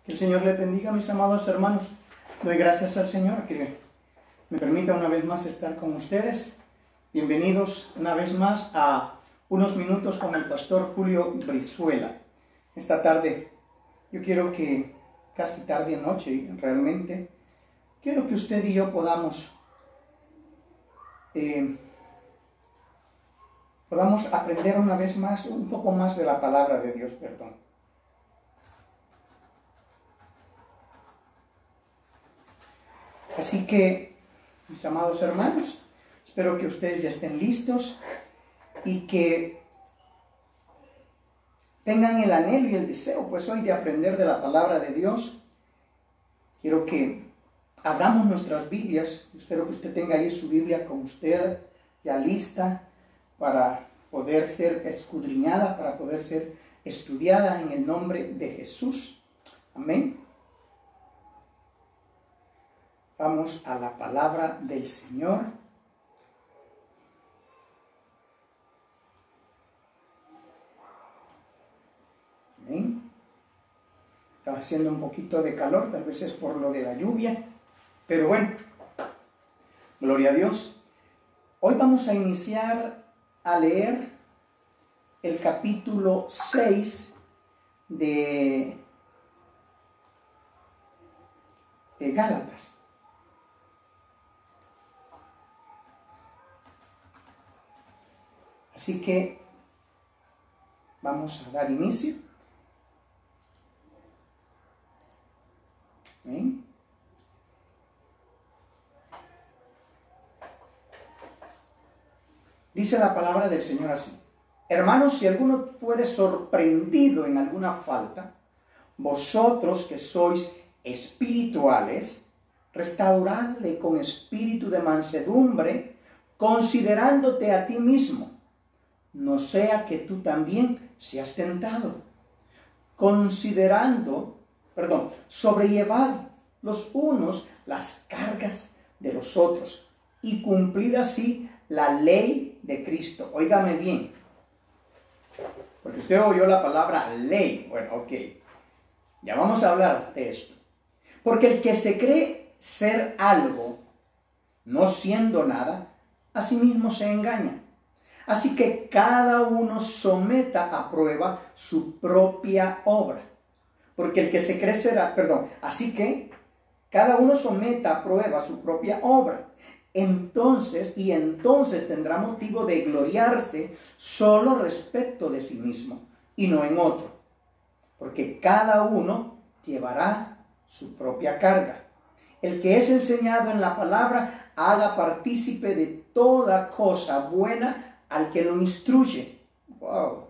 Que el Señor le bendiga, mis amados hermanos. Doy gracias al Señor que me permita una vez más estar con ustedes. Bienvenidos una vez más a Unos Minutos con el pastor Julio Brizuela. Esta tarde, yo quiero que, casi tarde noche realmente, quiero que usted y yo podamos aprender una vez más, un poco más de la palabra de Dios, perdón. Así que, mis amados hermanos, espero que ustedes ya estén listos y que tengan el anhelo y el deseo, pues hoy, de aprender de la palabra de Dios. Quiero que abramos nuestras Biblias. Espero que usted tenga ahí su Biblia con usted, ya lista para poder ser escudriñada, para poder ser estudiada en el nombre de Jesús. Amén. Vamos a la palabra del Señor. Amén. Está haciendo un poquito de calor, tal vez es por lo de la lluvia, pero bueno, gloria a Dios. Hoy vamos a iniciar a leer el capítulo 6 de Gálatas. Así que vamos a dar inicio. ¿Bien? Dice la palabra del Señor así: Hermanos, si alguno fuere sorprendido en alguna falta, vosotros que sois espirituales, restauradle con espíritu de mansedumbre, considerándote a ti mismo, no sea que tú también seas tentado. Sobrellevad los unos las cargas de los otros y cumplid así la ley de Cristo. Óigame bien, porque usted oyó la palabra ley. Bueno, ok, ya vamos a hablar de esto. Porque el que se cree ser algo, no siendo nada, a sí mismo se engaña. Así que cada uno someta a prueba su propia obra. Porque el que se cree será, así que cada uno someta a prueba su propia obra. Entonces tendrá motivo de gloriarse solo respecto de sí mismo y no en otro. Porque cada uno llevará su propia carga. El que es enseñado en la palabra, haga partícipe de toda cosa buena al que lo instruye. Wow.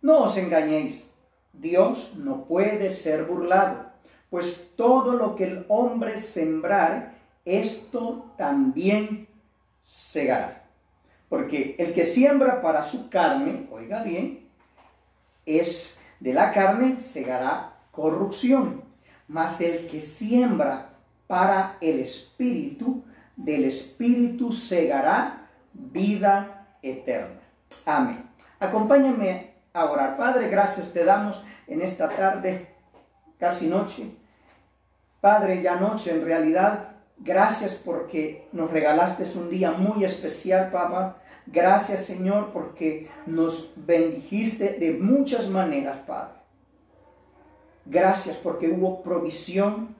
No os engañéis, Dios no puede ser burlado, pues todo lo que el hombre sembrar, esto también segará. Porque el que siembra para su carne, oiga bien, es de la carne segará corrupción, mas el que siembra para el Espíritu, del Espíritu segará vida eterna. Amén. Acompáñame a orar. Padre, gracias te damos en esta tarde, casi noche. Padre, ya noche en realidad. Gracias porque nos regalaste un día muy especial, papá. Gracias, Señor, porque nos bendijiste de muchas maneras, Padre. Gracias porque hubo provisión,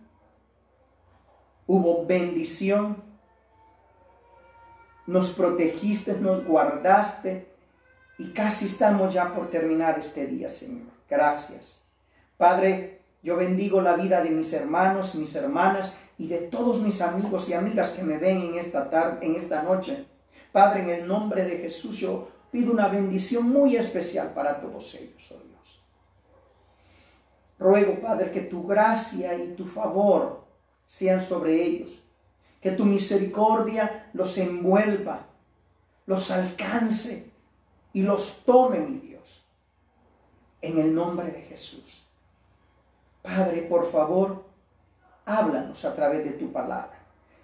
hubo bendición. Nos protegiste, nos guardaste y casi estamos ya por terminar este día, Señor. Gracias. Padre, yo bendigo la vida de mis hermanos, mis hermanas y de todos mis amigos y amigas que me ven en esta tarde, en esta noche. Padre, en el nombre de Jesús, yo pido una bendición muy especial para todos ellos, oh Dios. Ruego, Padre, que tu gracia y tu favor sean sobre ellos. Que tu misericordia los envuelva, los alcance y los tome, mi Dios, en el nombre de Jesús. Padre, por favor, háblanos a través de tu palabra.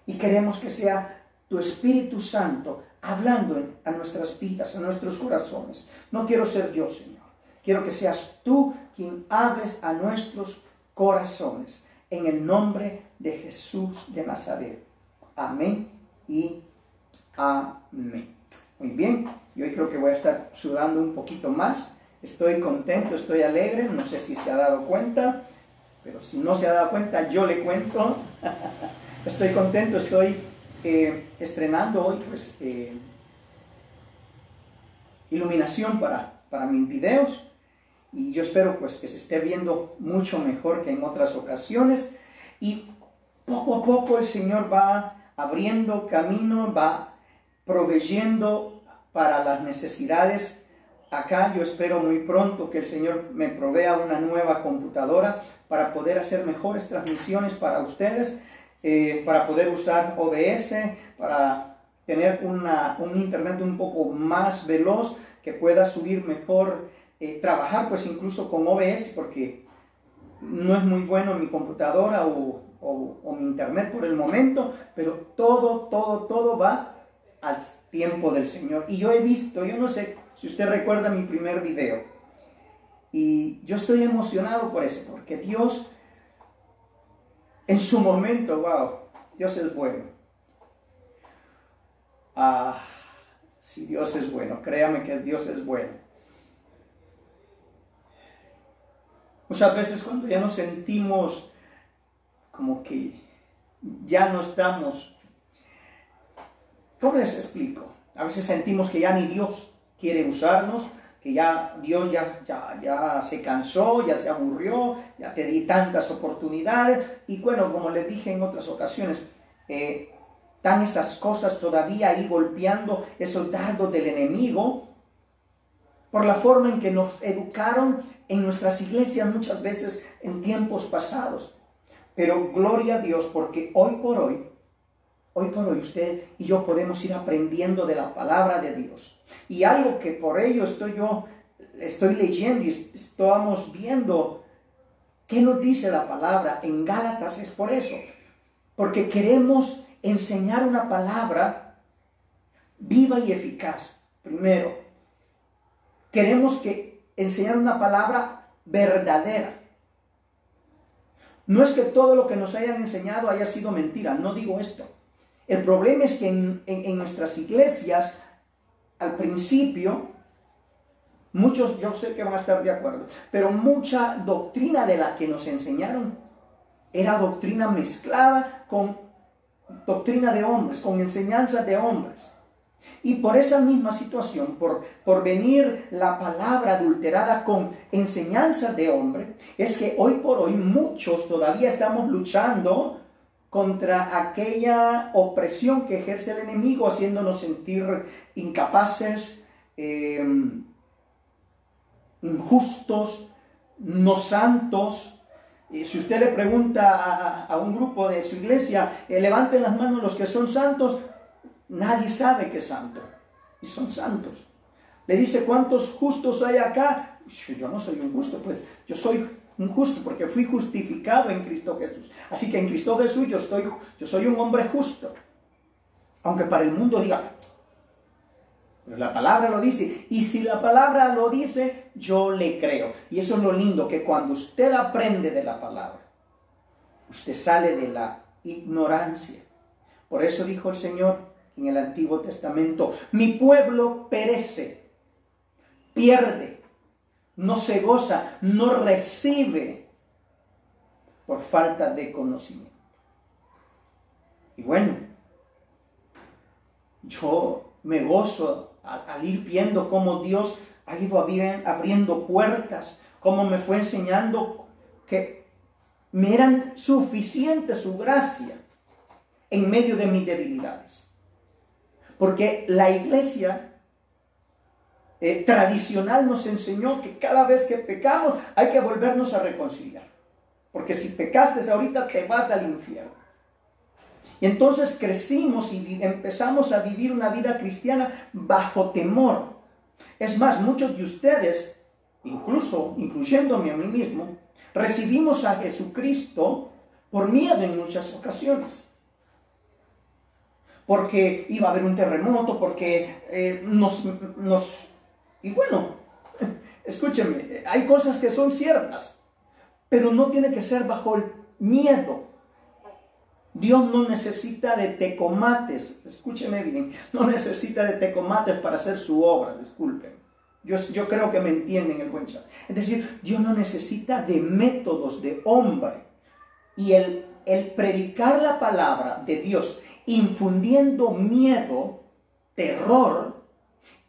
Y queremos que sea tu Espíritu Santo hablando a nuestras vidas, a nuestros corazones. No quiero ser yo, Señor. Quiero que seas tú quien hables a nuestros corazones. En el nombre de Jesús de Nazaret. Amén y amén. Muy bien, yo hoy creo que voy a estar sudando un poquito más. Estoy contento, estoy alegre, no sé si se ha dado cuenta, pero si no se ha dado cuenta, yo le cuento. Estoy contento, estoy estrenando hoy pues iluminación para mis videos, y yo espero pues que se esté viendo mucho mejor que en otras ocasiones, y poco a poco el Señor va abriendo camino, va proveyendo para las necesidades. Acá yo espero muy pronto que el Señor me provea una nueva computadora para poder hacer mejores transmisiones para ustedes, para poder usar OBS, para tener un internet un poco más veloz, que pueda subir mejor, trabajar pues incluso con OBS, porque no es muy bueno mi computadora o mi internet por el momento, pero todo va al tiempo del Señor. Y yo he visto, yo no sé si usted recuerda mi primer video, y yo estoy emocionado por eso, porque Dios en su momento, wow, Dios es bueno. Si Dios es bueno, créame que Dios es bueno. Muchas veces cuando ya nos sentimos como que ya no estamos, ¿cómo les explico? A veces sentimos que ya ni Dios quiere usarnos, que ya Dios ya se cansó, ya se aburrió, ya te di tantas oportunidades. Y bueno, como les dije en otras ocasiones, están esas cosas todavía ahí golpeando, esos dardos del enemigo, por la forma en que nos educaron en nuestras iglesias muchas veces en tiempos pasados. Pero gloria a Dios, porque hoy por hoy usted y yo podemos ir aprendiendo de la palabra de Dios. Y algo que por ello estoy leyendo y estamos viendo qué nos dice la palabra en Gálatas, es por eso. Porque queremos enseñar una palabra viva y eficaz. Primero, queremos enseñar una palabra verdadera. No es que todo lo que nos hayan enseñado haya sido mentira, no digo esto. El problema es que en nuestras iglesias, al principio, muchos, yo sé que van a estar de acuerdo, pero mucha doctrina de la que nos enseñaron era doctrina mezclada con doctrina de hombres, con enseñanzas de hombres. Y por esa misma situación, por venir la palabra adulterada con enseñanzas de hombre, es que hoy por hoy muchos todavía estamos luchando contra aquella opresión que ejerce el enemigo, haciéndonos sentir incapaces, injustos, no santos. Si usted le pregunta a un grupo de su iglesia, levanten las manos los que son santos, nadie sabe que es santo, y son santos. Le dice, ¿cuántos justos hay acá? Yo no soy un justo, pues yo soy un justo porque fui justificado en Cristo Jesús. Así que en Cristo Jesús yo soy un hombre justo. Aunque para el mundo diga, pero la palabra lo dice, y si la palabra lo dice, yo le creo. Y eso es lo lindo, que cuando usted aprende de la palabra, usted sale de la ignorancia. Por eso dijo el Señor en el Antiguo Testamento, mi pueblo perece, pierde, no se goza, no recibe por falta de conocimiento. Y bueno, yo me gozo al ir viendo cómo Dios ha ido abriendo puertas, cómo me fue enseñando que me eran suficiente su gracia en medio de mis debilidades. Porque la iglesia tradicional nos enseñó que cada vez que pecamos hay que volvernos a reconciliar. Porque si pecaste ahorita te vas al infierno. Y entonces crecimos y empezamos a vivir una vida cristiana bajo temor. Es más, muchos de ustedes, incluyéndome a mí mismo, recibimos a Jesucristo por miedo en muchas ocasiones. Porque iba a haber un terremoto, porque y bueno, escúchenme, hay cosas que son ciertas. pero no tiene que ser bajo el miedo. Dios no necesita de tecomates, escúcheme bien, no necesita de tecomates para hacer su obra, disculpen. Yo creo que me entienden el buen chat. Es decir, Dios no necesita de métodos de hombre. Y el predicar la palabra de Dios infundiendo miedo, terror,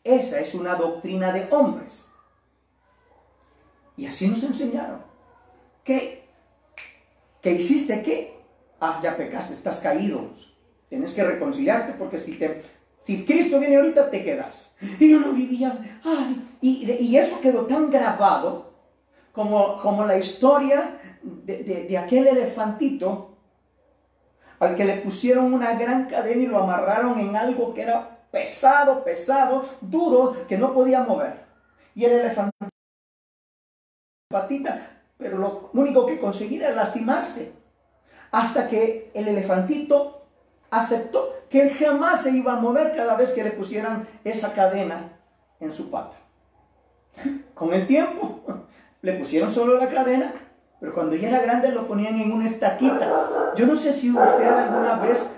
esa es una doctrina de hombres. Y así nos enseñaron. ¿Qué hiciste? ¿Qué? Ya pecaste, estás caído. Tienes que reconciliarte porque si Cristo viene ahorita te quedas. Y yo no vivía. Y eso quedó tan grabado como la historia de aquel elefantito al que le pusieron una gran cadena y lo amarraron en algo que era pesado, duro, que no podía mover. Y el elefantito, pero lo único que conseguía era lastimarse. Hasta que el elefantito aceptó que él jamás se iba a mover cada vez que le pusieran esa cadena en su pata. Con el tiempo le pusieron solo la cadena, pero cuando ya era grande lo ponían en una estaquita. Yo no sé si usted alguna vez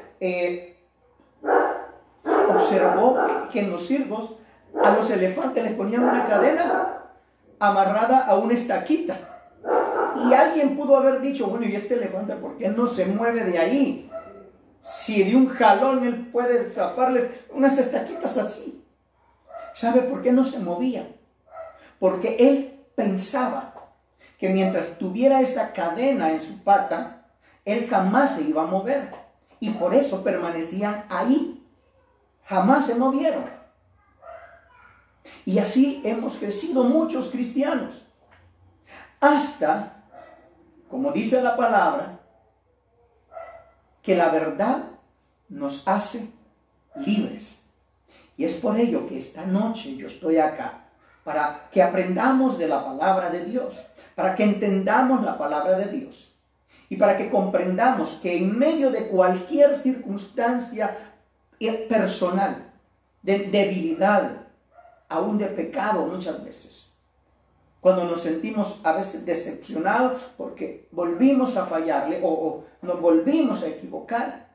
observó que en los circos a los elefantes les ponían una cadena amarrada a una estaquita. Y alguien pudo haber dicho, bueno, ¿y este elefante por qué no se mueve de ahí? Si de un jalón él puede zafarles unas estaquitas así. ¿Sabe por qué no se movía? Porque él pensaba que mientras tuviera esa cadena en su pata, él jamás se iba a mover. Y por eso permanecían ahí. Jamás se movieron. Y así hemos crecido muchos cristianos. Hasta, como dice la palabra, que la verdad nos hace libres. Y es por ello que esta noche yo estoy acá, para que aprendamos de la palabra de Dios, para que entendamos la palabra de Dios y para que comprendamos que en medio de cualquier circunstancia personal, de debilidad, aún de pecado muchas veces, cuando nos sentimos a veces decepcionados porque volvimos a fallarle o nos volvimos a equivocar,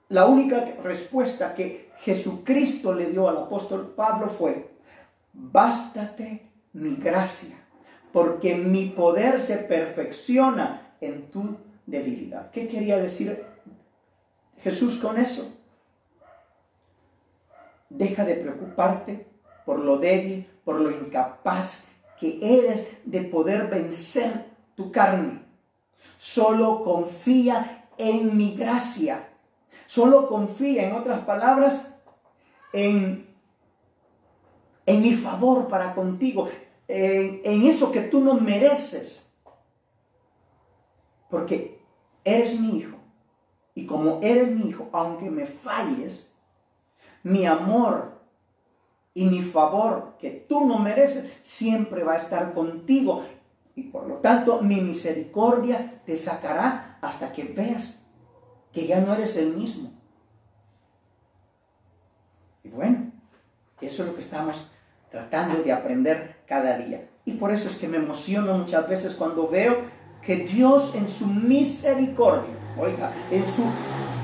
la única respuesta que Jesucristo le dio al apóstol Pablo fue: bástate mi gracia, porque mi poder se perfecciona en tu debilidad. ¿Qué quería decir Jesús con eso? Deja de preocuparte por lo débil, por lo incapaz que eres de poder vencer tu carne. Solo confía en mi gracia. Solo confía, en otras palabras, en mi favor para contigo, en eso que tú no mereces. Porque eres mi hijo. Y como eres mi hijo, aunque me falles, mi amor y mi favor que tú no mereces siempre va a estar contigo. Y por lo tanto, mi misericordia te sacará hasta que veas que ya no eres el mismo. Y bueno, eso es lo que estamos tratando de aprender cada día. Y por eso es que me emociono muchas veces cuando veo que Dios en su misericordia, oiga, en su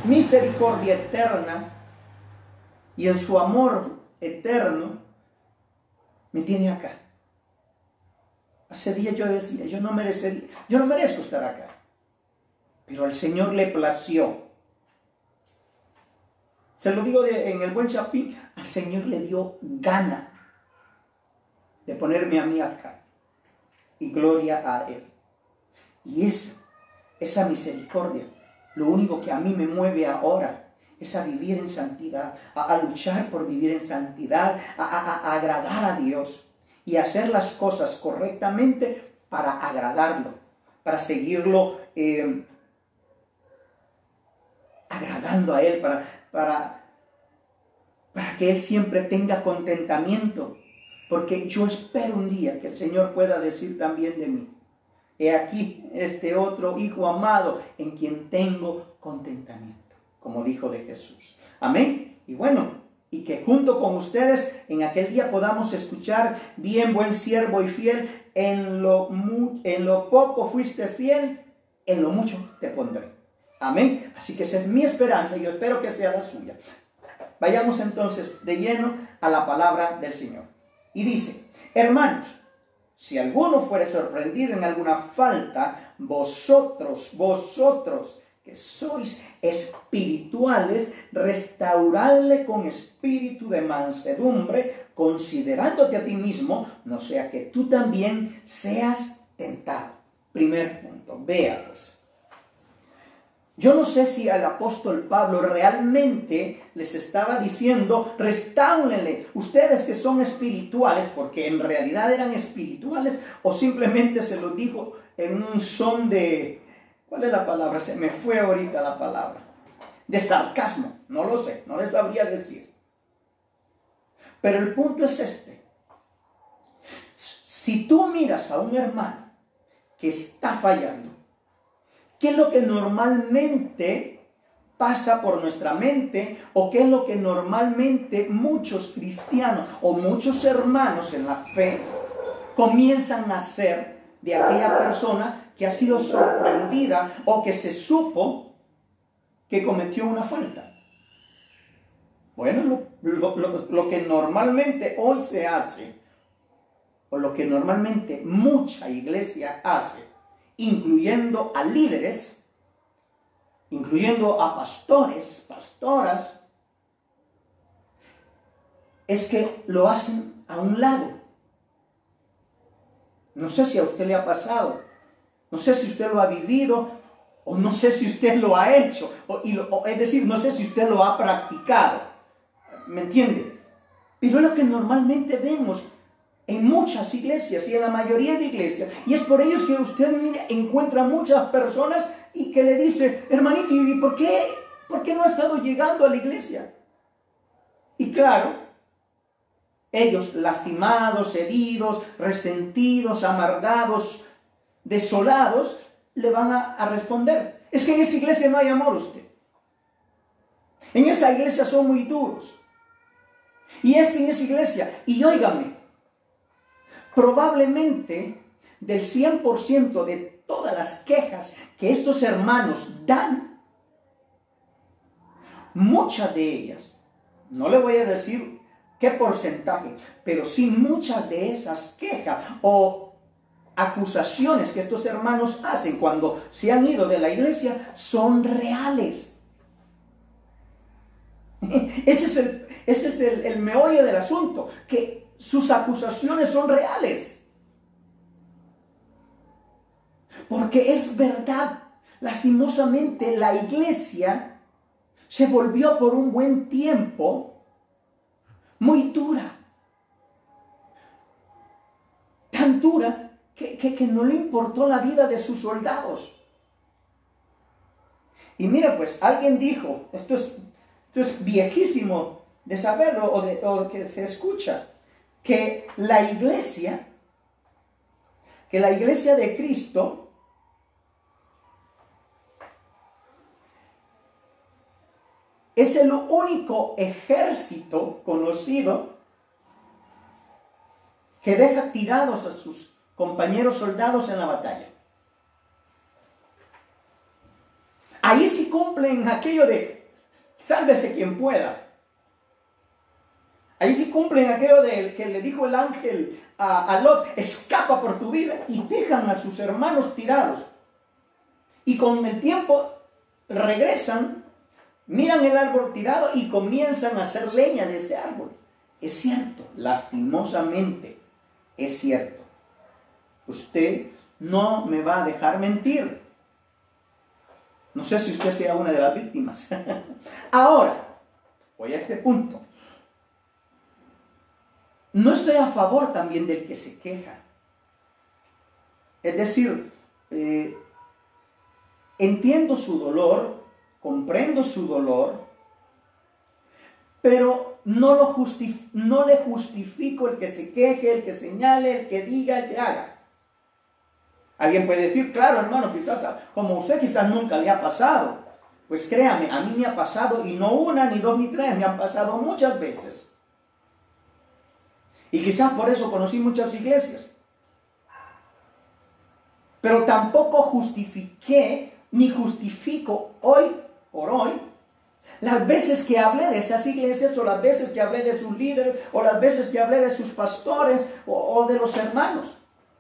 misericordia eterna y en su amor eterno, me tiene acá. Hace días yo decía, yo no merezco estar acá. Pero al Señor le plació. Se lo digo en el buen chapín, al Señor le dio gana de ponerme a mí acá. Y gloria a Él. Y esa misericordia, lo único que a mí me mueve ahora es a vivir en santidad, a luchar por vivir en santidad, a agradar a Dios y hacer las cosas correctamente para agradarlo, para seguirlo agradando a Él, para que Él siempre tenga contentamiento. Porque yo espero un día que el Señor pueda decir también de mí: he aquí este otro hijo amado en quien tengo contentamiento, como dijo de Jesús. Amén. Y bueno, y que junto con ustedes en aquel día podamos escuchar: bien, buen siervo y fiel, en lo poco fuiste fiel, en lo mucho te pondré. Amén. Así que esa es mi esperanza y yo espero que sea la suya. Vayamos entonces de lleno a la palabra del Señor. Y dice: hermanos, si alguno fuere sorprendido en alguna falta, vosotros que sois espirituales, restauradle con espíritu de mansedumbre, considerándote a ti mismo, no sea que tú también seas tentado. Primer punto, vea pues. Yo no sé si el apóstol Pablo realmente les estaba diciendo: restáurenle, ustedes que son espirituales, porque en realidad eran espirituales, o simplemente se lo dijo en un son de... ¿Cuál es la palabra? Se me fue ahorita la palabra. De sarcasmo. No lo sé, no les sabría decir. Pero el punto es este. Si tú miras a un hermano que está fallando, ¿qué es lo que normalmente pasa por nuestra mente? ¿O qué es lo que normalmente muchos cristianos o muchos hermanos en la fe comienzan a hacer de aquella persona que ha sido sorprendida o que se supo que cometió una falta? Bueno, lo que normalmente hoy se hace, o lo que normalmente mucha iglesia hace, incluyendo a líderes, incluyendo a pastores, pastoras, es que lo hacen a un lado. No sé si a usted le ha pasado, no sé si usted lo ha vivido, o no sé si usted lo ha hecho, es decir, no sé si usted lo ha practicado. ¿Me entiende? Pero es lo que normalmente vemos en muchas iglesias y en la mayoría de iglesias. Y es por ello que usted encuentra muchas personas y que le dice: hermanito, ¿y por qué no ha estado llegando a la iglesia? Y claro, ellos lastimados, heridos, resentidos, amargados, desolados, le van a responder: es que en esa iglesia no hay amor usted. En esa iglesia son muy duros. Y es que en esa iglesia, y óigame, probablemente del 100% de todas las quejas que estos hermanos dan, muchas de ellas, no le voy a decir qué porcentaje, pero sí muchas de esas quejas o acusaciones que estos hermanos hacen cuando se han ido de la iglesia son reales. Ese es el meollo del asunto, que sus acusaciones son reales. Porque es verdad, lastimosamente la iglesia se volvió por un buen tiempo muy dura. Tan dura que no le importó la vida de sus soldados. Y mira, pues alguien dijo, esto es viejísimo de saberlo o que se escucha, que la iglesia de Cristo es el único ejército conocido que deja tirados a sus compañeros soldados en la batalla. Ahí sí cumplen aquello de sálvese quien pueda. Ahí sí cumplen aquello de que le dijo el ángel a Lot: escapa por tu vida, y dejan a sus hermanos tirados. Y con el tiempo regresan, miran el árbol tirado y comienzan a hacer leña de ese árbol. Es cierto, lastimosamente, es cierto. Usted no me va a dejar mentir. No sé si usted sea una de las víctimas. Ahora, voy a este punto. No estoy a favor también del que se queja. Es decir, entiendo su dolor, comprendo su dolor, pero no le justifico el que se queje, el que señale, el que diga, el que haga. Alguien puede decir: claro, hermano, quizás como a usted quizás nunca le ha pasado. Pues créame, a mí me ha pasado, y no una, ni dos, ni tres, me han pasado muchas veces. Y quizás por eso conocí muchas iglesias. Pero tampoco justifiqué, ni justifico hoy por hoy, las veces que hablé de esas iglesias, o las veces que hablé de sus líderes, o las veces que hablé de sus pastores, o de los hermanos.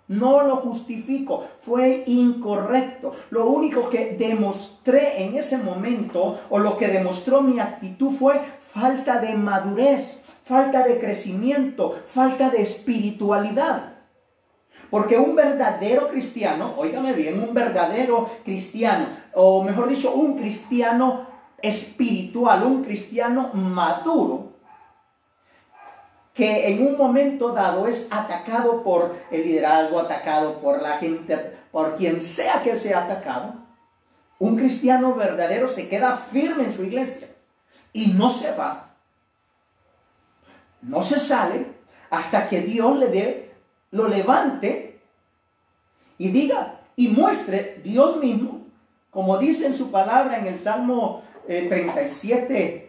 No lo justifico, fue incorrecto. Lo único que demostré en ese momento, o lo que demostró mi actitud, fue falta de madurez, falta de crecimiento, falta de espiritualidad. Porque un verdadero cristiano, óigame bien, un verdadero cristiano, o mejor dicho, un cristiano espiritual, un cristiano maduro, que en un momento dado es atacado por el liderazgo, atacado por la gente, por quien sea que sea atacado, un cristiano verdadero se queda firme en su iglesia y no se va, no se sale hasta que Dios lo levante y diga y muestre Dios mismo, como dice en su palabra en el Salmo 37,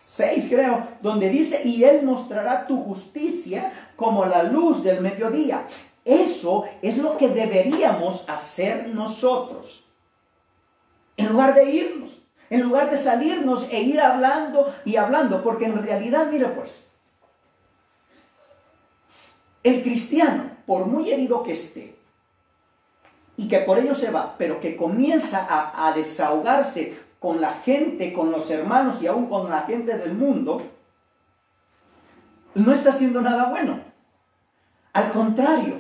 6 creo, donde dice, y Él mostrará tu justicia como la luz del mediodía. Eso es lo que deberíamos hacer nosotros. En lugar de irnos, en lugar de salirnos e ir hablando y hablando, porque en realidad, mire pues, el cristiano, por muy herido que esté, y que por ello se va, pero que comienza a desahogarse con la gente, con los hermanos y aún con la gente del mundo, no está haciendo nada bueno. Al contrario,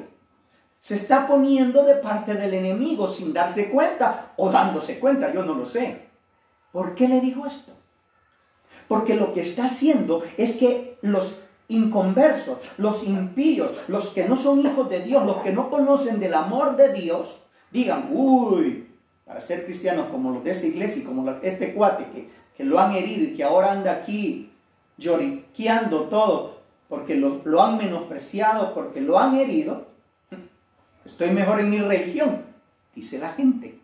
se está poniendo de parte del enemigo sin darse cuenta o dándose cuenta, yo no lo sé. ¿Por qué le digo esto? Porque lo que está haciendo es que los inconversos, los impíos, los que no son hijos de Dios, los que no conocen del amor de Dios, digan, uy, para ser cristianos como los de esa iglesia y como este cuate que lo han herido y que ahora anda aquí lloriqueando todo porque lo han menospreciado, porque lo han herido, estoy mejor en mi religión, dice la gente.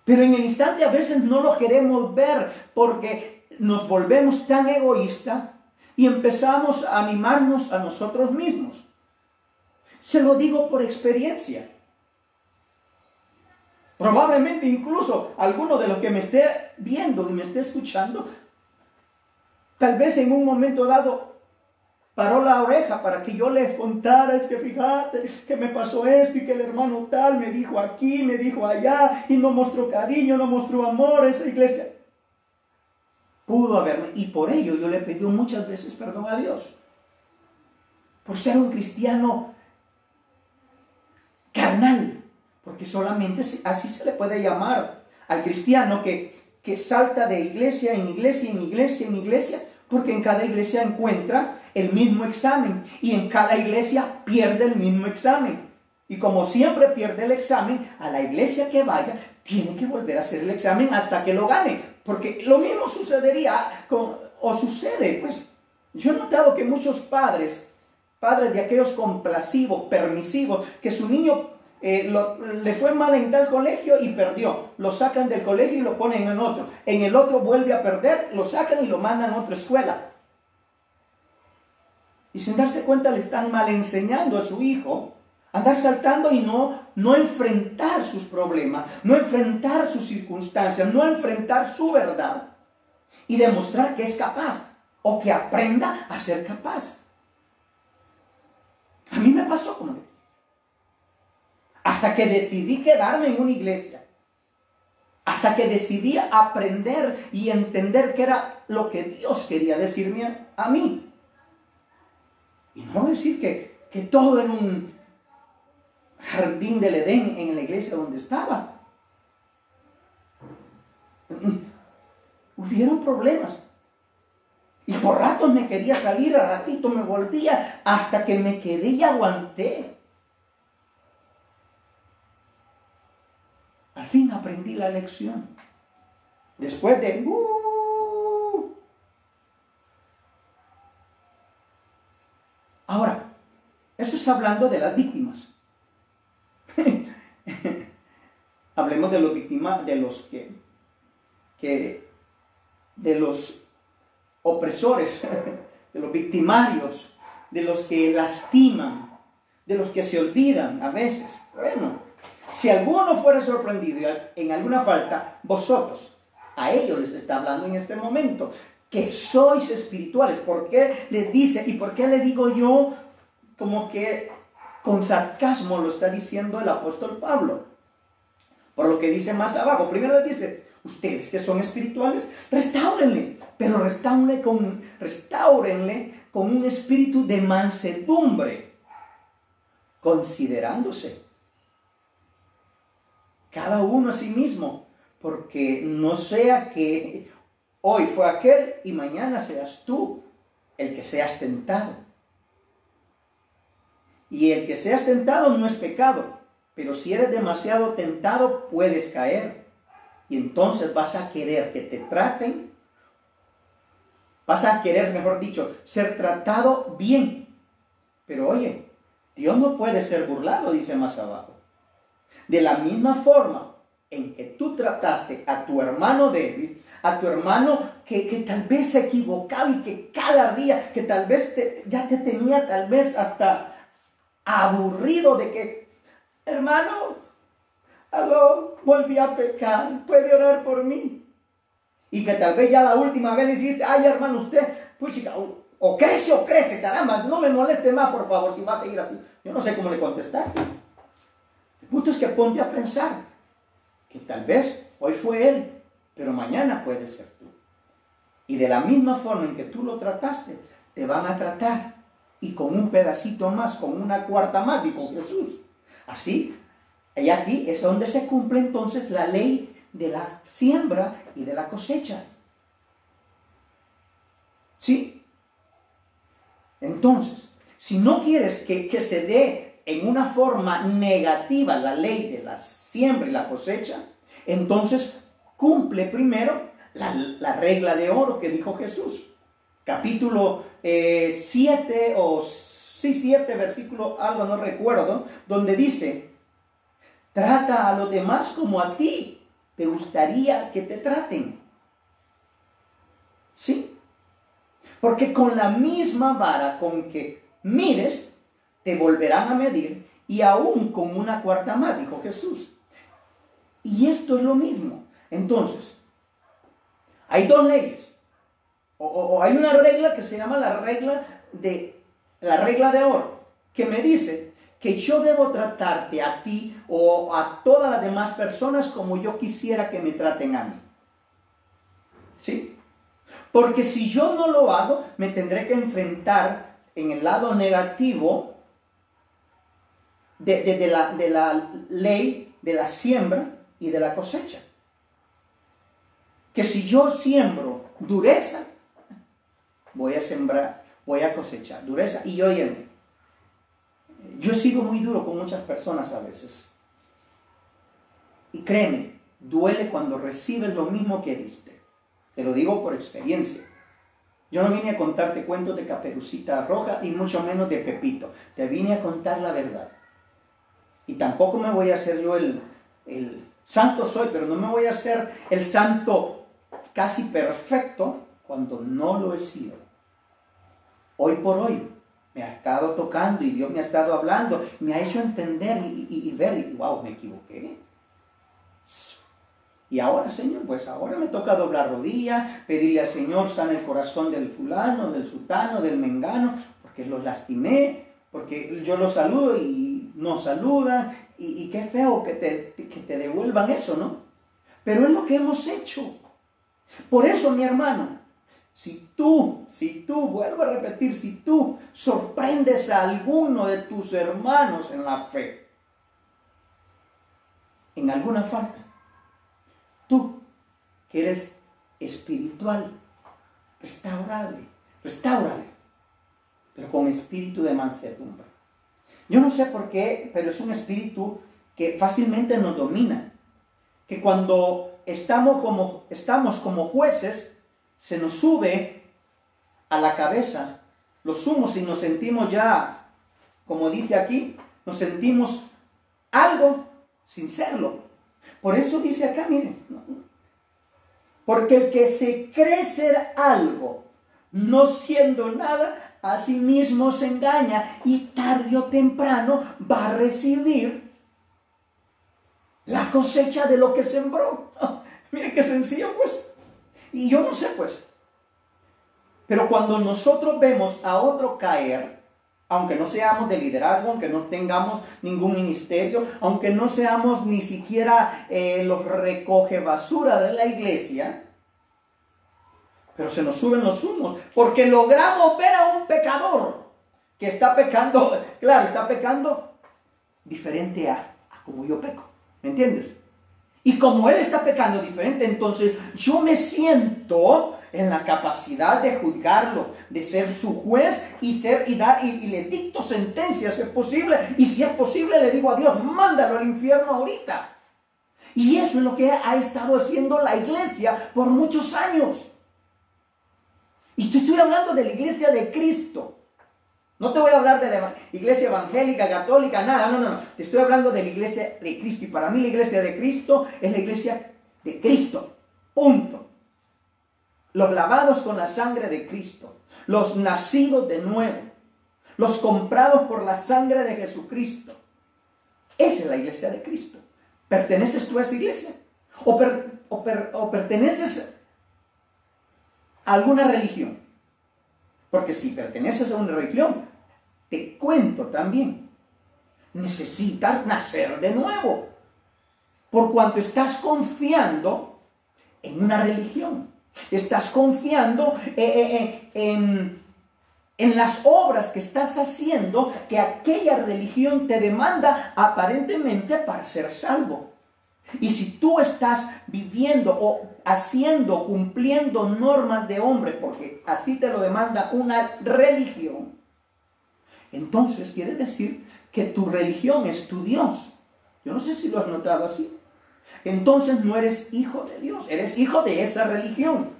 Pero en el instante a veces no lo queremos ver porque nos volvemos tan egoístas y empezamos a mimarnos a nosotros mismos. Se lo digo por experiencia. Probablemente incluso alguno de los que me esté viendo y me esté escuchando, tal vez en un momento dado paró la oreja para que yo les contara, es que fíjate que me pasó esto y que el hermano tal me dijo aquí, me dijo allá y no mostró cariño, no mostró amor a esa iglesia. Pudo haberme, y por ello yo le pedí muchas veces perdón a Dios, por ser un cristiano carnal. Porque solamente así se le puede llamar al cristiano que salta de iglesia en iglesia, en iglesia, en iglesia, porque en cada iglesia encuentra el mismo examen y en cada iglesia pierde el mismo examen. Y como siempre pierde el examen, a la iglesia que vaya, tiene que volver a hacer el examen hasta que lo gane. Porque lo mismo sucedería, o sucede, pues, yo he notado que muchos padres de aquellos complacivos, permisivos, que su niño le fue mal en tal colegio y perdió, lo sacan del colegio y lo ponen en otro, en el otro vuelve a perder, lo sacan y lo mandan a otra escuela, y sin darse cuenta le están mal enseñando a su hijo a andar saltando y no enfrentar sus problemas, no enfrentar sus circunstancias, no enfrentar su verdad y demostrar que es capaz o que aprenda a ser capaz. A mí me pasó como hasta que decidí quedarme en una iglesia, hasta que decidí aprender y entender qué era lo que Dios quería decirme a mí. Y no voy a decir que todo era un jardín del Edén en la iglesia donde estaba. Hubieron problemas. Y por ratos me quería salir, a ratito me volvía, hasta que me quedé y aguanté. Al fin aprendí la lección. Después de... Ahora, eso es hablando de las víctimas. Hablemos de los víctimas, de los que que de los opresores, de los victimarios, de los que lastiman, de los que se olvidan a veces. Bueno, si alguno fuera sorprendido en alguna falta, vosotros, a ellos les está hablando en este momento, que sois espirituales. ¿Por qué les dice y por qué le digo yo como que con sarcasmo lo está diciendo el apóstol Pablo? Por lo que dice más abajo. Primero les dice, ustedes que son espirituales, restáurenle, pero restáurenle con un espíritu de mansedumbre, considerándose cada uno a sí mismo, porque no sea que hoy fue aquel y mañana seas tú el que seas tentado. Y el que seas tentado no es pecado, pero si eres demasiado tentado puedes caer. Y entonces vas a querer que te traten, vas a querer, mejor dicho, ser tratado bien. Pero oye, Dios no puede ser burlado, dice más abajo. De la misma forma en que tú trataste a tu hermano débil, a tu hermano que tal vez se equivocaba y que cada día, que tal vez ya te tenía tal vez hasta aburrido de que, hermano, aló, volví a pecar, puede orar por mí. Y que tal vez ya la última vez le dijiste, ay hermano, usted, pues chica, o crece, caramba, no me moleste más, por favor, si va a seguir así. Yo no sé cómo le contestar. El punto es que ponte a pensar que tal vez hoy fue él, pero mañana puede ser tú. Y de la misma forma en que tú lo trataste, te van a tratar. Y con un pedacito más, con una cuarta más, dijo Jesús. Así, y aquí es donde se cumple entonces la ley de la siembra y de la cosecha. ¿Sí? Entonces, si no quieres que se dé en una forma negativa la ley de la siembra y la cosecha, entonces cumple primero la regla de oro que dijo Jesús. Capítulo 7 o 7, versículo algo no recuerdo, donde dice, trata a los demás como a ti te gustaría que te traten. ¿Sí? Porque con la misma vara con que mires, te volverán a medir, y aún con una cuarta más, dijo Jesús. Y esto es lo mismo. Entonces, hay dos leyes. O hay una regla que se llama la regla de oro, que me dice que yo debo tratarte a ti o a todas las demás personas como yo quisiera que me traten a mí. ¿Sí? Porque si yo no lo hago, me tendré que enfrentar en el lado negativo de la ley de la siembra y de la cosecha. Que si yo siembro dureza, voy a sembrar, voy a cosechar dureza. Y óyeme, yo he sido muy duro con muchas personas a veces. Y créeme, duele cuando recibes lo mismo que diste. Te lo digo por experiencia. Yo no vine a contarte cuentos de Caperucita Roja y mucho menos de Pepito. Te vine a contar la verdad. Y tampoco me voy a hacer yo el santo soy, pero no me voy a hacer el santo casi perfecto cuando no lo he sido. Hoy por hoy me ha estado tocando y Dios me ha estado hablando, me ha hecho entender y ver, y wow, me equivoqué. Y ahora, Señor, pues ahora me toca doblar rodilla, pedirle al Señor, sana el corazón del fulano, del sutano, del mengano, porque los lastimé, porque yo los saludo y no saludan, y qué feo que te devuelvan eso, ¿no? Pero es lo que hemos hecho. Por eso, mi hermano, si tú, vuelvo a repetir, si tú sorprendes a alguno de tus hermanos en la fe, en alguna falta, tú, que eres espiritual, restáurale, pero con espíritu de mansedumbre. Yo no sé por qué, pero es un espíritu que fácilmente nos domina, que cuando estamos como jueces, se nos sube a la cabeza los humos y nos sentimos ya, como dice aquí, nos sentimos algo sin serlo. Por eso dice acá, miren, Porque el que se cree ser algo, no siendo nada, a sí mismo se engaña y tarde o temprano va a recibir la cosecha de lo que sembró. Miren qué sencillo, pues. Y yo no sé, pues. Pero cuando nosotros vemos a otro caer, aunque no seamos de liderazgo, aunque no tengamos ningún ministerio, aunque no seamos ni siquiera los recoge basura de la iglesia, pero se nos suben los humos, porque logramos ver a un pecador que está pecando, claro, está pecando diferente a como yo peco, ¿me entiendes? Y como él está pecando diferente, entonces yo me siento en la capacidad de juzgarlo, de ser su juez y le dicto sentencias si es posible, y si es posible le digo a Dios, mándalo al infierno ahorita. Y eso es lo que ha estado haciendo la iglesia por muchos años. Y te estoy hablando de la iglesia de Cristo. No te voy a hablar de la iglesia evangélica, católica, nada, no. Te estoy hablando de la iglesia de Cristo. Y para mí la iglesia de Cristo es la iglesia de Cristo. Punto. Los lavados con la sangre de Cristo. Los nacidos de nuevo. Los comprados por la sangre de Jesucristo. Esa es la iglesia de Cristo. ¿Perteneces tú a esa iglesia? ¿O perteneces a alguna religión? Porque si perteneces a una religión, te cuento también, necesitas nacer de nuevo, por cuanto estás confiando en una religión, estás confiando en las obras que estás haciendo, que aquella religión te demanda aparentemente para ser salvo. Y si tú estás viviendo o haciendo, cumpliendo normas de hombre, porque así te lo demanda una religión, entonces quiere decir que tu religión es tu Dios. Yo no sé si lo has notado así. Entonces no eres hijo de Dios, eres hijo de esa religión.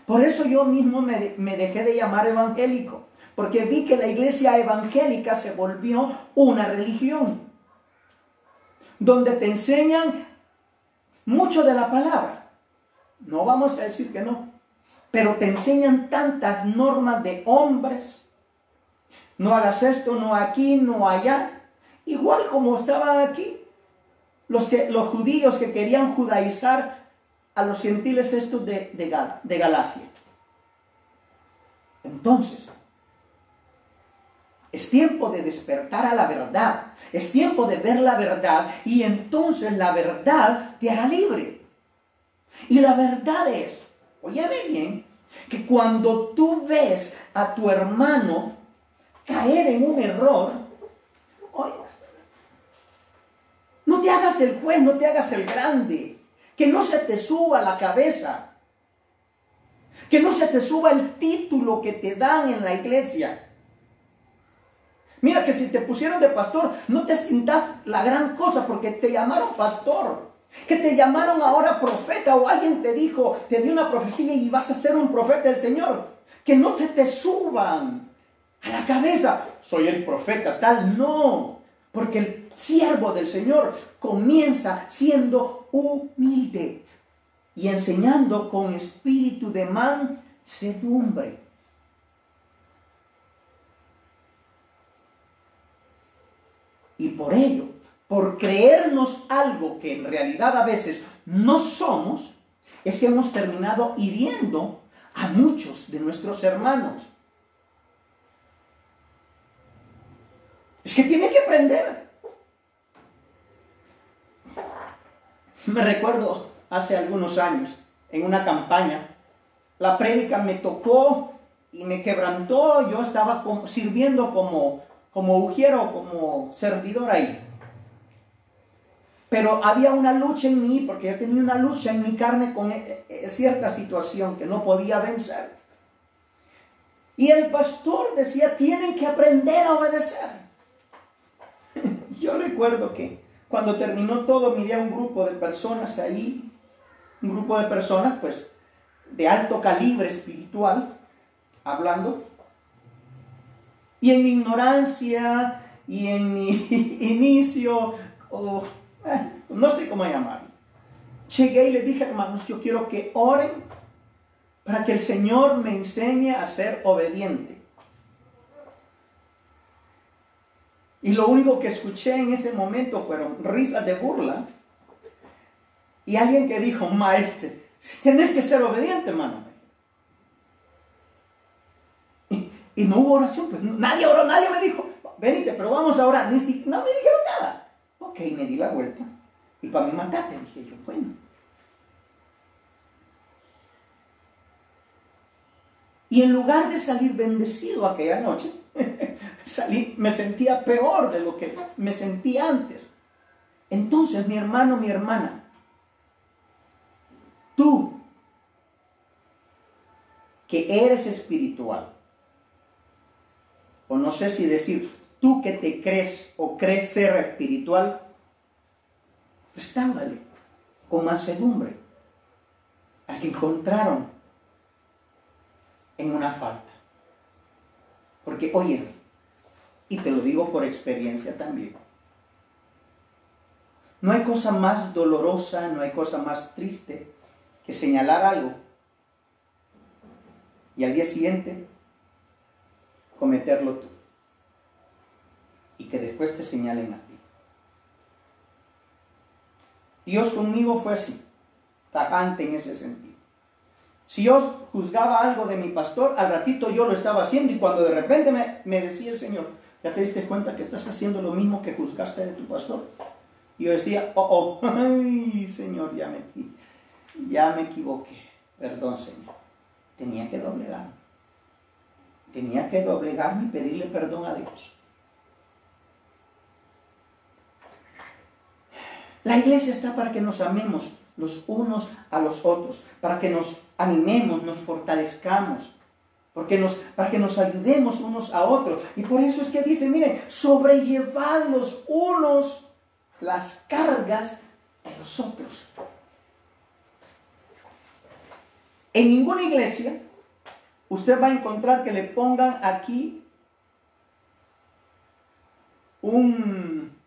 Por eso yo mismo me dejé de llamar evangélico, porque vi que la iglesia evangélica se volvió una religión, donde te enseñan mucho de la palabra. No vamos a decir que no, pero te enseñan tantas normas de hombres. No hagas esto, no aquí, no allá. Igual como estaban aquí los judíos que querían judaizar a los gentiles estos de Galacia. Entonces, es tiempo de despertar a la verdad. Es tiempo de ver la verdad y entonces la verdad te hará libre. Y la verdad es, óyeme bien, que cuando tú ves a tu hermano caer en un error, no te hagas el juez, no te hagas el grande, que no se te suba la cabeza, que no se te suba el título que te dan en la iglesia. Mira que si te pusieron de pastor, no te sientas la gran cosa porque te llamaron pastor. Que te llamaron ahora profeta o alguien te dijo, te dio una profecía y vas a ser un profeta del Señor. Que no se te suban a la cabeza, soy el profeta tal. No, porque el siervo del Señor comienza siendo humilde y enseñando con espíritu de mansedumbre. Y por ello, por creernos algo que en realidad a veces no somos, es que hemos terminado hiriendo a muchos de nuestros hermanos. Es que tiene que aprender. Me recuerdo hace algunos años, en una campaña, la prédica me tocó y me quebrantó. Yo estaba sirviendo como ujiero, como servidor ahí. Pero había una lucha en mí, porque yo tenía una lucha en mi carne con cierta situación que no podía vencer. Y el pastor decía, tienen que aprender a obedecer. Yo recuerdo que cuando terminó todo, miré a un grupo de personas ahí, un grupo de personas pues de alto calibre espiritual, hablando. Y en mi ignorancia y en mi inicio, no sé cómo llamarlo, llegué y le dije, hermanos, yo quiero que oren para que el Señor me enseñe a ser obediente. Y lo único que escuché en ese momento fueron risas de burla. Y alguien que dijo, maestro, tienes que ser obediente, hermano. Y no hubo oración, pues nadie oró, nadie me dijo, venite, pero vamos a orar. No me dijeron nada. Ok, me di la vuelta. Y para mí matarte, dije yo, bueno. Y en lugar de salir bendecido aquella noche, me sentía peor de lo que me sentía antes. Entonces, mi hermano, mi hermana, tú que eres espiritual, o no sé si decir, tú que te crees o crees ser espiritual, restáurale con mansedumbre al que encontraron en una falta. Porque, oye, y te lo digo por experiencia también, no hay cosa más dolorosa, no hay cosa más triste que señalar algo y al día siguiente cometerlo tú y que después te señalen a ti. Dios conmigo fue así, tajante en ese sentido. Si yo juzgaba algo de mi pastor, al ratito yo lo estaba haciendo, y cuando de repente me decía el Señor, ¿ya te diste cuenta que estás haciendo lo mismo que juzgaste de tu pastor? Y yo decía, ay, Señor, ya me equivoqué. Perdón, Señor. Tenía que doblegarme. Tenía que doblegarme y pedirle perdón a Dios. La iglesia está para que nos amemos los unos a los otros, para que nos animemos, nos fortalezcamos, para que nos ayudemos unos a otros. Y por eso es que dice, miren, sobrellevad los unos las cargas de los otros. En ninguna iglesia usted va a encontrar que le pongan aquí un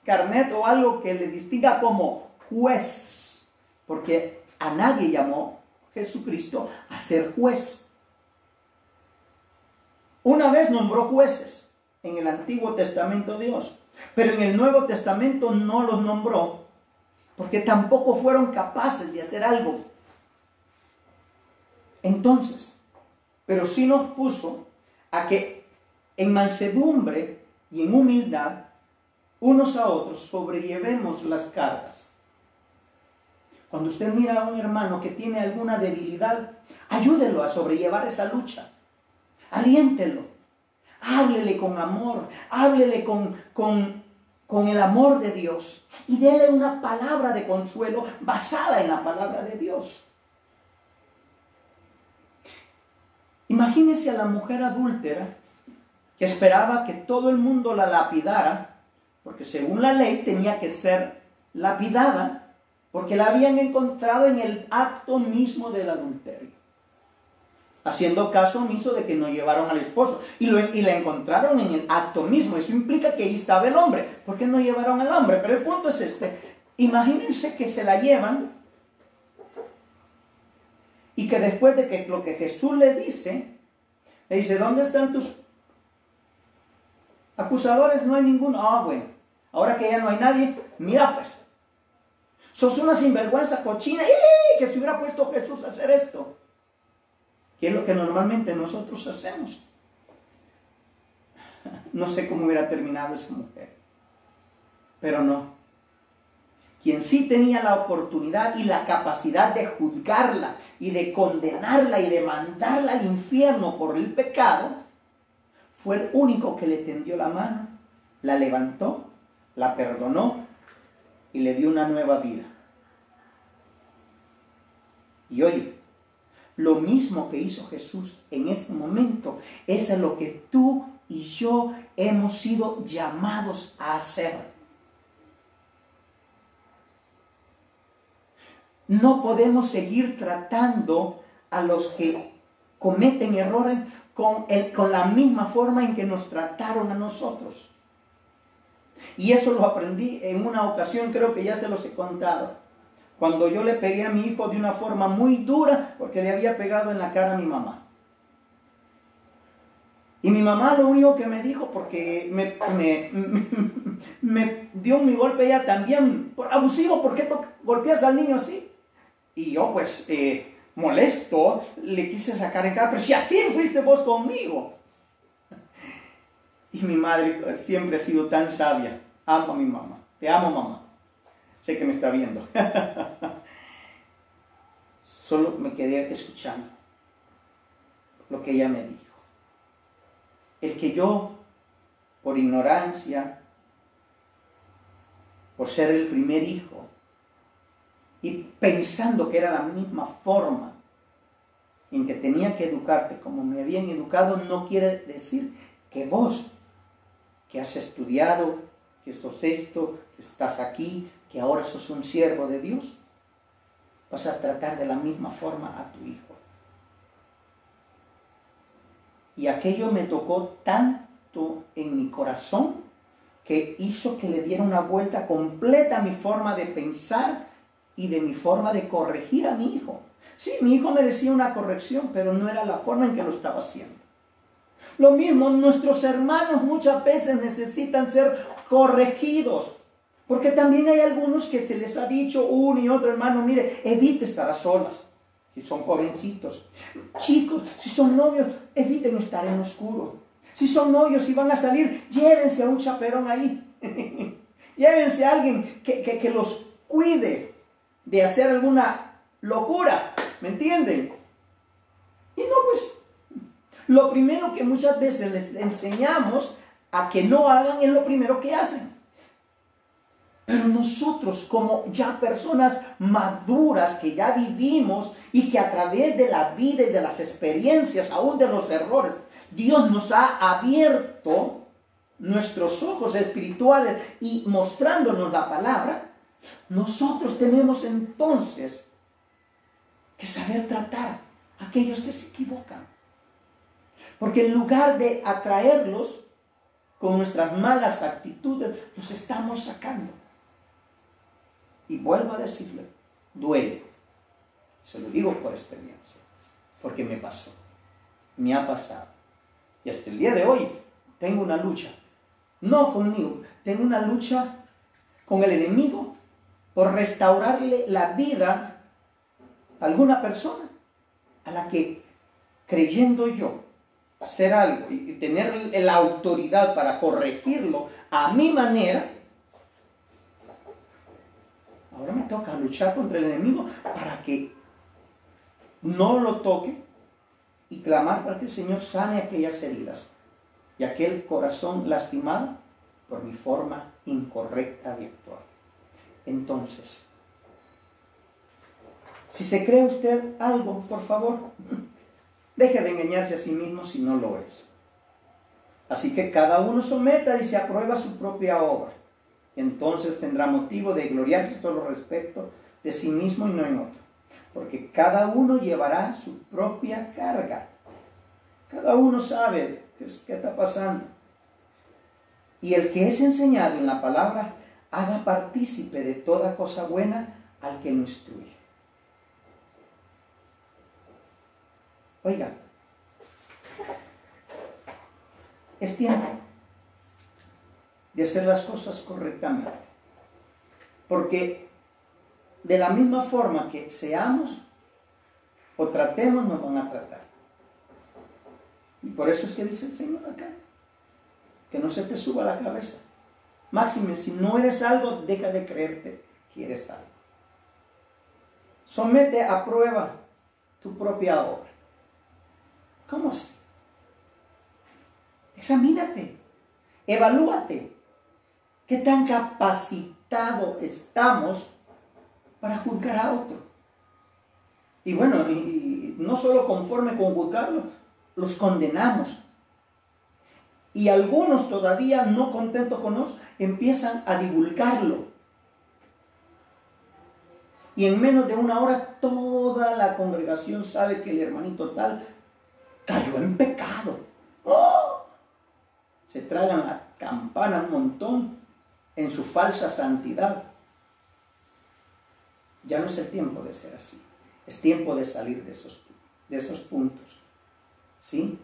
carnet o algo que le distinga como juez, porque a nadie llamó Jesucristo a ser juez. Una vez nombró jueces en el Antiguo Testamento Dios, pero en el Nuevo Testamento no los nombró, porque tampoco fueron capaces de hacer algo. Entonces, pero sí nos puso a que en mansedumbre y en humildad, unos a otros sobrellevemos las cargas. Cuando usted mira a un hermano que tiene alguna debilidad, ayúdelo a sobrellevar esa lucha. Aliéntelo. Háblele con amor. Háblele con el amor de Dios. Y déle una palabra de consuelo basada en la palabra de Dios. Imagínese a la mujer adúltera que esperaba que todo el mundo la lapidara, porque según la ley tenía que ser lapidada, porque la habían encontrado en el acto mismo del adulterio, haciendo caso omiso de que no llevaron al esposo, y la encontraron en el acto mismo. Eso implica que ahí estaba el hombre. ¿Por qué no llevaron al hombre? Pero el punto es este: imagínense que se la llevan y que después de que lo que Jesús le dice, ¿dónde están tus acusadores? No hay ninguno. Ah, bueno, ahora que ya no hay nadie, mira pues, sos una sinvergüenza cochina, que se hubiera puesto Jesús a hacer esto. ¿Qué es lo que normalmente nosotros hacemos? No sé cómo hubiera terminado esa mujer, pero no. Quien sí tenía la oportunidad y la capacidad de juzgarla y de condenarla y de mandarla al infierno por el pecado, fue el único que le tendió la mano, la levantó, la perdonó y le dio una nueva vida. Y oye, lo mismo que hizo Jesús en ese momento es lo que tú y yo hemos sido llamados a hacer. No podemos seguir tratando a los que cometen errores con la misma forma en que nos trataron a nosotros. Y eso lo aprendí en una ocasión, creo que ya se los he contado. cuando yo le pegué a mi hijo de una forma muy dura porque le había pegado en la cara a mi mamá. Y mi mamá lo único que me dijo, porque me dio mi golpe ella también, por abusivo, ¿por qué golpeas al niño así? Y yo pues molesto, le quise sacar en cara, pero si así fuiste vos conmigo. Y mi madre siempre ha sido tan sabia. Amo a mi mamá. Te amo, mamá. Sé que me está viendo. Solo me quedé escuchando lo que ella me dijo. El que yo, por ignorancia, por ser el primer hijo, y pensando que era la misma forma en que tenía que educarte como me habían educado, no quiere decir que vos, que has estudiado, que sos esto, que estás aquí, que ahora sos un siervo de Dios, vas a tratar de la misma forma a tu hijo. Y aquello me tocó tanto en mi corazón que hizo que le diera una vuelta completa a mi forma de pensar y de mi forma de corregir a mi hijo. Sí, mi hijo merecía una corrección, pero no era la forma en que lo estaba haciendo. Lo mismo, nuestros hermanos muchas veces necesitan ser corregidos, porque también hay algunos que se les ha dicho uno y otro hermano, mire, evite estar a solas. Si son jovencitos, chicos, si son novios, eviten estar en oscuro. Si son novios y van a salir, llévense a un chaperón ahí. Llévense a alguien que los cuide de hacer alguna locura. ¿Me entienden? Y no, pues, lo primero que muchas veces les enseñamos a que no hagan es lo primero que hacen. Pero nosotros, como ya personas maduras que ya vivimos y que a través de la vida y de las experiencias, aún de los errores, Dios nos ha abierto nuestros ojos espirituales y mostrándonos la palabra, nosotros tenemos entonces que saber tratar a aquellos que se equivocan. Porque en lugar de atraerlos con nuestras malas actitudes, los estamos sacando. Y vuelvo a decirle, duele. Se lo digo por experiencia, porque me pasó, me ha pasado. Y hasta el día de hoy tengo una lucha, no conmigo, tengo una lucha con el enemigo por restaurarle la vida a alguna persona a la que, creyendo yo hacer algo y tener la autoridad para corregirlo a mi manera, ahora me toca luchar contra el enemigo para que no lo toque y clamar para que el Señor sane aquellas heridas y aquel corazón lastimado por mi forma incorrecta de actuar. Entonces, si se cree usted algo, por favor, deje de engañarse a sí mismo si no lo es. Así que cada uno someta y se aprueba su propia obra. Entonces tendrá motivo de gloriarse solo respecto de sí mismo y no en otro. Porque cada uno llevará su propia carga. Cada uno sabe qué está pasando. Y el que es enseñado en la palabra, haga partícipe de toda cosa buena al que lo instruye. Oiga, es tiempo de hacer las cosas correctamente. Porque de la misma forma que seamos o tratemos, nos van a tratar. Y por eso es que dice el Señor acá, que no se te suba la cabeza. Máxime, si no eres algo, deja de creerte que eres algo. Somete a prueba tu propia obra. ¿Cómo así? Examínate, evalúate. ¿Qué tan capacitado estamos para juzgar a otro? Y bueno, y no solo conforme con juzgarlo, los condenamos. Y algunos todavía no contentos con nosotros, empiezan a divulgarlo. Y en menos de una hora toda la congregación sabe que el hermanito tal cayó en pecado. ¡Oh! Se tragan la campana un montón en su falsa santidad. ya no es el tiempo de ser así. Es tiempo de salir de esos puntos. ¿Sí?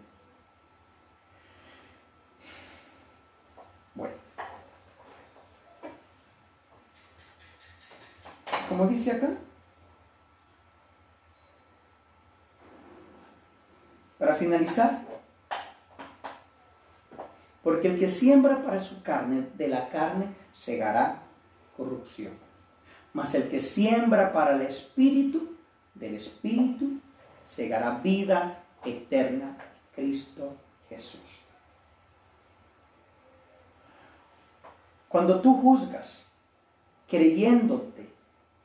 Bueno. Como dice acá, para finalizar, porque el que siembra para su carne, de la carne segará corrupción. Mas el que siembra para el Espíritu, del Espíritu segará vida eterna, Cristo Jesús. Cuando tú juzgas, creyéndote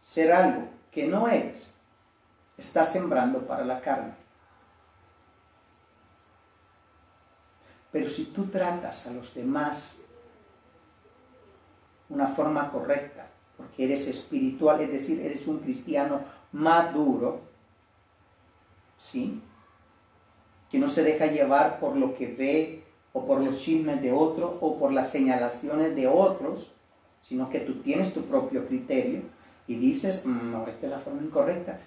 ser algo que no eres, estás sembrando para la carne. Pero si tú tratas a los demás de una forma correcta, porque eres espiritual, es decir, eres un cristiano maduro, ¿sí? Que no se deja llevar por lo que ve o por los chismes de otros o por las señalaciones de otros, sino que tú tienes tu propio criterio y dices, no, esta es la forma incorrecta.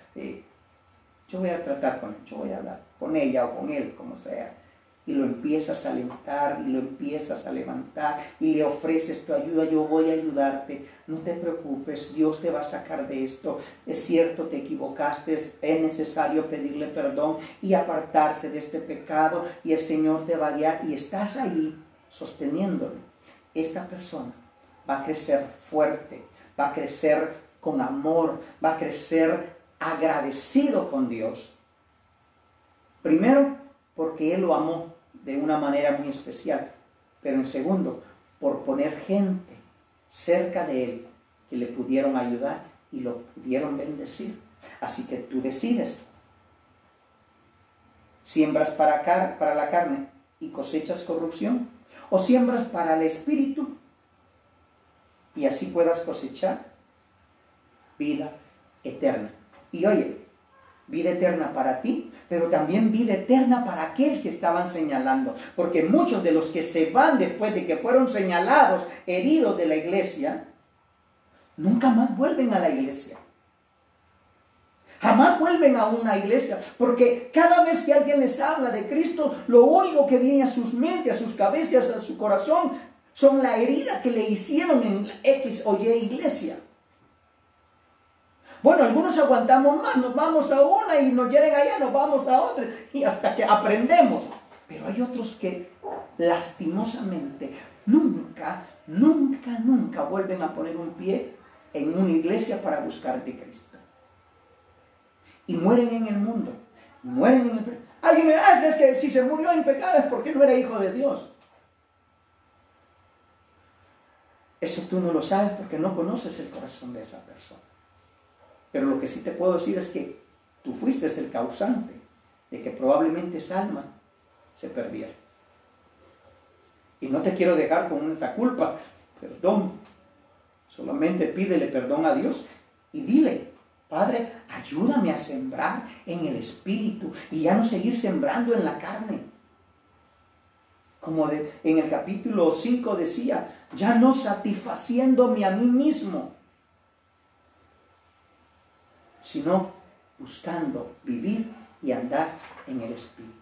Yo voy a tratar con él, yo voy a hablar con ella o con él, como sea. Y lo empiezas a alentar y lo empiezas a levantar y le ofreces tu ayuda. Yo voy a ayudarte, no te preocupes, Dios te va a sacar de esto. Es cierto, te equivocaste, es necesario pedirle perdón y apartarse de este pecado y el Señor te va a guiar y estás ahí sosteniéndolo. Esta persona va a crecer fuerte, va a crecer con amor, va a crecer agradecido con Dios. Primero, porque Él lo amó de una manera muy especial, pero en segundo, por poner gente cerca de Él que le pudieron ayudar y lo pudieron bendecir. Así que tú decides, siembras para la carne y cosechas corrupción, o siembras para el Espíritu y así puedas cosechar vida eterna. Y oye, vida eterna para ti, pero también vida eterna para aquel que estaban señalando. Porque muchos de los que se van después de que fueron señalados, heridos de la iglesia, nunca más vuelven a la iglesia. Jamás vuelven a una iglesia, porque cada vez que alguien les habla de Cristo, lo único que viene a sus mentes, a sus cabezas, a su corazón, son la herida que le hicieron en X o Y iglesia. Bueno, algunos aguantamos más, nos vamos a una y nos llegan allá, nos vamos a otra y hasta que aprendemos. Pero hay otros que lastimosamente nunca vuelven a poner un pie en una iglesia para buscar de Cristo. Y mueren en el mundo, mueren en el pecado. Alguien me dice, es que si se murió en pecado es porque no era hijo de Dios. Eso tú no lo sabes porque no conoces el corazón de esa persona. Pero lo que sí te puedo decir es que tú fuiste el causante de que probablemente esa alma se perdiera. Y no te quiero dejar con esta culpa, perdón. Solamente pídele perdón a Dios y dile, Padre, ayúdame a sembrar en el Espíritu y ya no seguir sembrando en la carne. Como en el capítulo 5 decía, ya no satisfaciéndome a mí mismo, sino buscando vivir y andar en el Espíritu.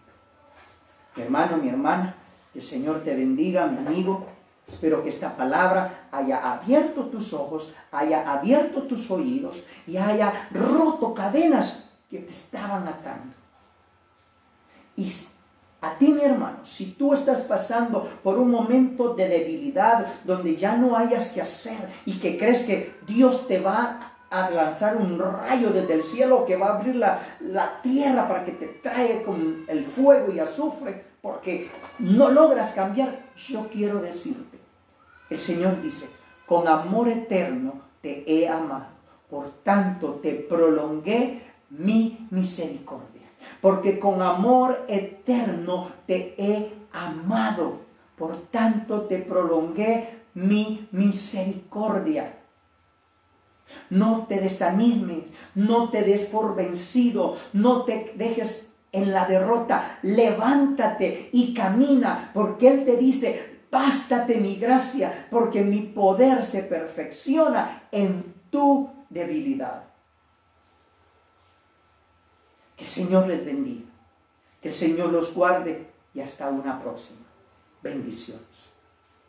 Mi hermano, mi hermana, que el Señor te bendiga, mi amigo. Espero que esta palabra haya abierto tus ojos, haya abierto tus oídos y haya roto cadenas que te estaban atando. Y a ti, mi hermano, si tú estás pasando por un momento de debilidad donde ya no hayas que hacer y que crees que Dios te va a lanzar un rayo desde el cielo que va a abrir la tierra para que te traiga con el fuego y azufre porque no logras cambiar, yo quiero decirte, el Señor dice, con amor eterno te he amado, por tanto te prolongué mi misericordia. Porque con amor eterno te he amado, por tanto te prolongué mi misericordia. No te desanimes, no te des por vencido, no te dejes en la derrota. Levántate y camina, porque Él te dice, bástate mi gracia, porque mi poder se perfecciona en tu debilidad. Que el Señor les bendiga. Que el Señor los guarde y hasta una próxima. Bendiciones.